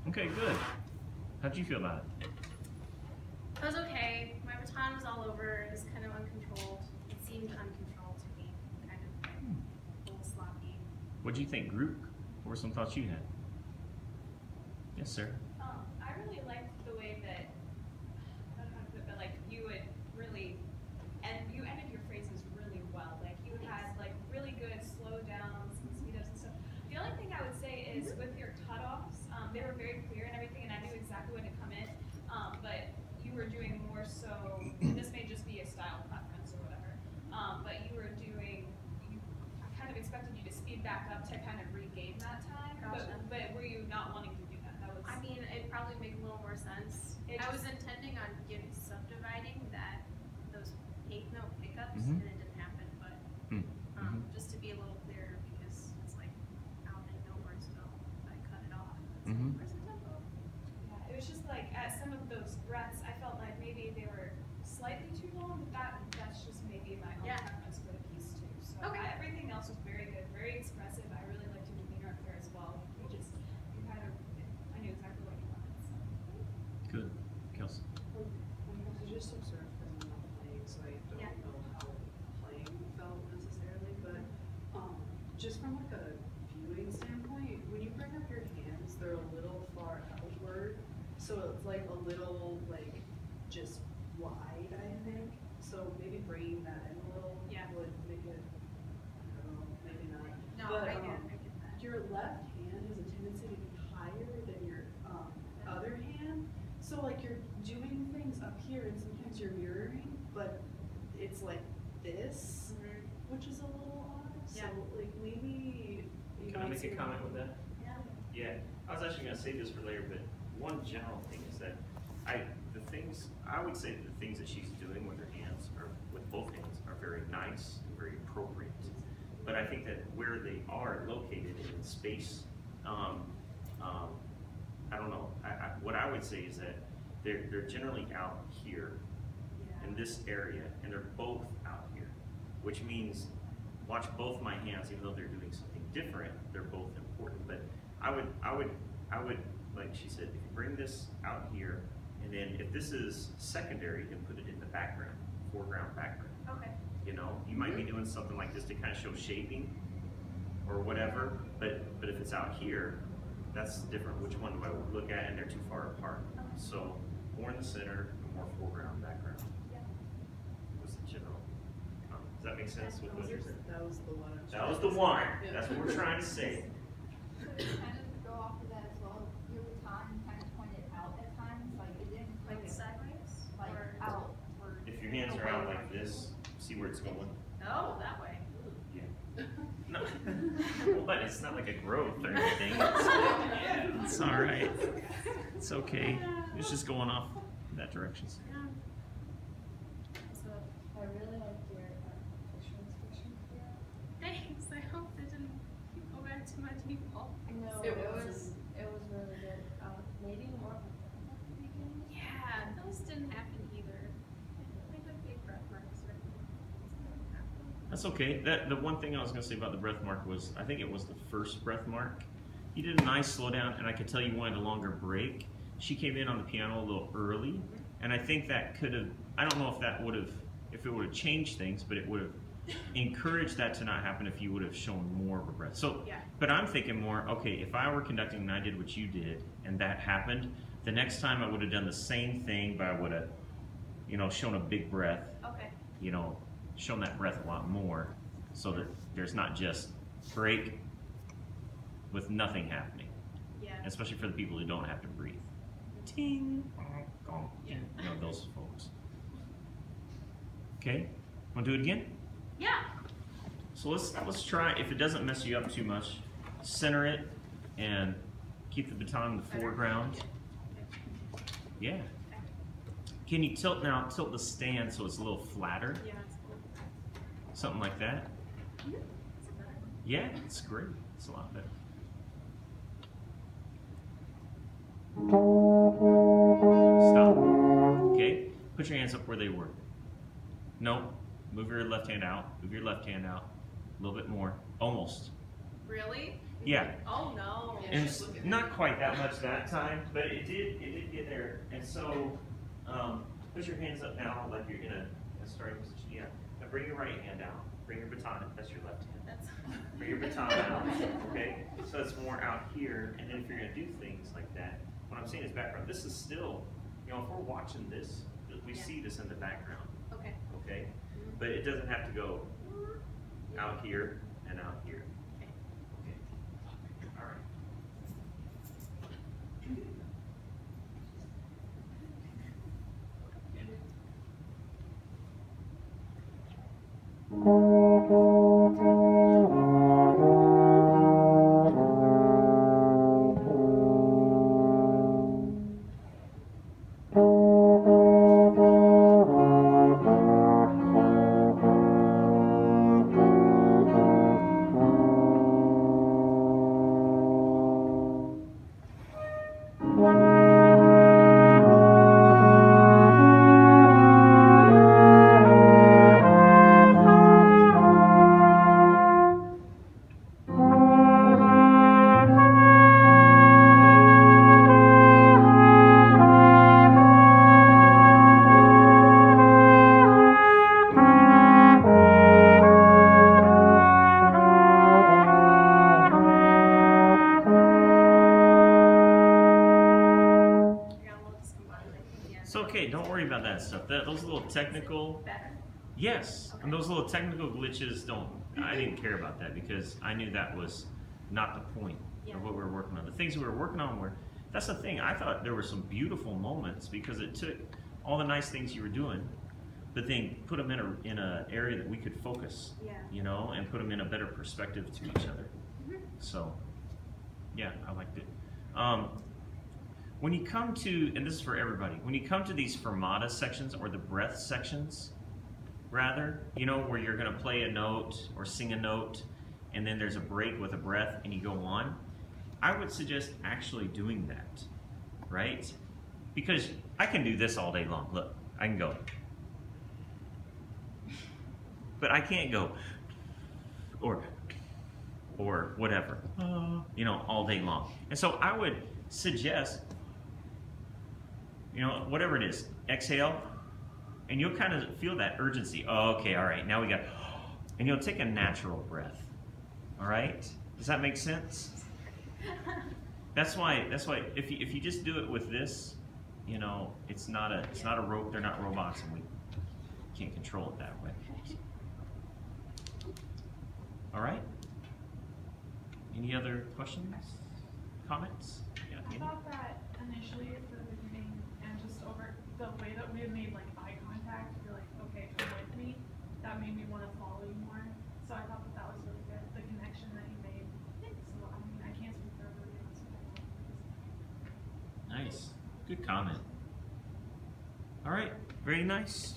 Okay, good. How'd you feel about it? It was okay. My baton was all over. It was kind of uncontrolled. It seemed uncontrolled to me, kind of a little sloppy. What'd you think, group? What were some thoughts you had? Yes, sir. I really liked the way that, I don't know how to put it, but like you would really, and you ended your phrases really well. Like you had like really good slow downs and speed ups and stuff. The only thing I would say is with your cutoffs, they were very clear and everything, and I knew exactly when to come in. But you were doing more so, and this may just be a style preference or whatever. But you were doing, I kind of expected you to speed back up to kind of regain that time. Gotcha. But were you not wanting to do that? That was. I mean, it'd probably make a little more sense. I was intending on subdividing those 8-note pickups, Mhm. and it didn't happen. But just to be a little clearer, because it's like I don't know where to go if I cut it off. It's like, Mhm. where's the tempo? Yeah, it was just like at some of those breaths, I felt like maybe they were slightly too long. But that's just maybe my own Yeah. preference for the piece too. So Okay. everything else was very good, very expressive. I really liked your demeanor up there as well. You kind of, I knew exactly what you wanted. So. Good. Kelsey. I just observed them not playing, so I don't Yeah. know how playing felt necessarily, but just from like a viewing standpoint, when you bring up your hands, they're a little far outward, so it's like a little like just wide, I think. So maybe bringing that in a little Yeah. would make it, I don't know, maybe not. No, But, I get that. your left hand has a tendency to be higher than your other hand. So like you're doing things up here and sometimes you're mirroring, but it's like this, which is a little odd. Yeah. So like maybe you Can I might make a see- comment with that? Yeah. Yeah, I was actually going to say this for later, but one general thing is that I would say that the things that she's doing with her hands, or with both hands, are very nice and very appropriate. But I think that where they are located in space, I don't know. What I would say is that they're generally out here in this area, and they're both out here, which means watch both my hands, even though they're doing something different, they're both important. But I would, like she said, if you bring this out here, and then if this is secondary, then put it in the background, foreground, background. Okay. You know, you might be doing something like this to kind of show shaping or whatever, but if it's out here, that's different. Which one do I look at? And they're too far apart. Okay. So more in the center, more foreground, background. Yeah. Was the general. Does that make sense with what you said? That was the one. That was the one. Yeah. That's what we're trying to say. So to kind of go off of that as well, your baton kind of pointed out at times, like it didn't Like point sideways? like Or outward. If your hands are out like this, see where it's going? Oh, that way. Yeah. No. Well, but it's not like a growth or anything. It's all right. It's okay. It's just going off that direction. Yeah. So, I really liked your facial expression here. thanks. I hope it didn't go back to my default. No, It it was. was really good. Maybe more at the beginning. Yeah, those didn't happen either. I did big breath marks right now. That's okay. The one thing I was going to say about the breath mark was, I think it was the first breath mark. You did a nice slowdown, and I could tell you wanted a longer break. She came in on the piano a little early, and I think that could have, I don't know if that would have, if it would have changed things, but it would have encouraged that to not happen if you would have shown more of a breath. So, Yeah. but I'm thinking more, okay, if I were conducting and I did what you did, and that happened, the next time I would have done the same thing, but I would have, shown a big breath, Okay. shown that breath a lot more, so that there's not just break with nothing happening, Yeah. especially for the people who don't have to breathe. Ting, gong, Yeah. you know, those folks. Okay, want to do it again? Yeah. So let's try. If it doesn't mess you up too much, center it and keep the baton in the foreground. Yeah. Can you tilt now? Tilt the stand so it's a little flatter, Yeah, it's cool. something like that. It's better. Yeah, it's great. It's a lot better. Stop. Okay. Put your hands up where they were. No. Move your left hand out. Move your left hand out. A little bit more. Almost. Really? Yeah. Oh no. Yeah. And it's not quite that much that time, but it did get there. And so, put your hands up now like you're in a starting position. Yeah. Now bring your right hand out. Bring your baton. That's your left hand. That's Bring your baton out. Okay. So it's more out here. And then if you're gonna do things like that, what I'm saying is background. This is still, you know, if we're watching this, we Yeah. see this in the background. okay. Okay. But it doesn't have to go out here and out here. Okay. Okay. All right. Yeah, we'll just combine it. Yeah. It's okay. Don't worry about that stuff. Those little technical. Better. Yes, Okay. and those little technical glitches don't. I didn't care about that because I knew that was not the point Yeah. of what we were working on. The things we were working on were. That's the thing. I thought there were some beautiful moments because it took all the nice things you were doing, but then put them in a area that we could focus. Yeah. You know, and put them in a better perspective to each other. Mhm. So, yeah, I liked it. When you come to, and this is for everybody, when you come to these fermata sections or the breath sections, rather, you know, where you're going to play a note or sing a note, and then there's a break with a breath and you go on, I would suggest actually doing that, right? Because I can do this all day long. Look, I can go. But I can't go, or whatever, you know, all day long. And so I would suggest, you know, whatever it is, exhale, and you'll kind of feel that urgency. Oh, okay, all right, now we got, and you'll take a natural breath. All right? Does that make sense? That's why if you just do it with this, you know, it's not a rope, they're not robots, and we can't control it that way. All right? Any other questions? Comments? Yeah, I Andy? thought that initially at the beginning and just over the way that we had made like eye contact, you're like, okay, come with me. That made me want to follow you more. So I thought that was really good. The connection that you made. So I mean, I can't speak for everybody else. Nice. Good comment. All right. Very nice.